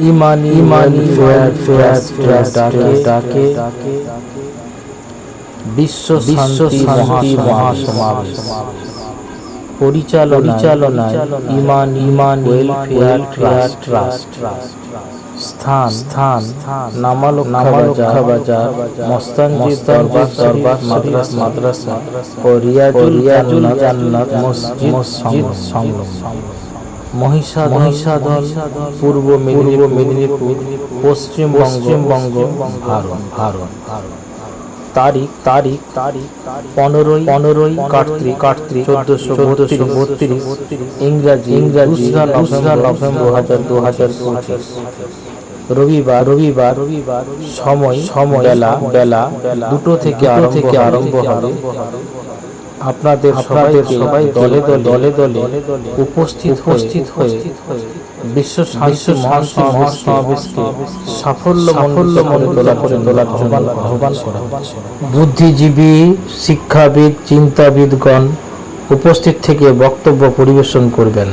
ইমানি ওয়েলফেয়ার ডাকে বিশ্ব শান্তি মহাসমাবেশ পরিচালনায় ইমানি ওয়েলফেয়ার ট্রাস্ট স্থান নামালক্ষা বাজার মস্তানজি দরবার মাদ্রাসা ও রিয়াজুল জান্নাত মসজিদ সংলগ্ন মহিষাদল পূর্ব মেদিনীপুর পশ্চিমবঙ্গ ভারত। তারিখ 15 কার্তিক 1432 ইংরাজি নভেম্বর 2025 রবিবার সময় বেলা 2টো থেকে আরম্ভ হবে। আপনাদের সবাই দলে উপস্থিত হয়ে বিশ্ব শান্তি মহাসমাবেশকে সাফল্যমণ্ডিত তোলার জন্য আহ্বান করা হচ্ছে। বুদ্ধিজীবী, শিক্ষাবিদ, চিন্তাবিদগণ উপস্থিত থেকে বক্তব্য পরিবেশন করবেন।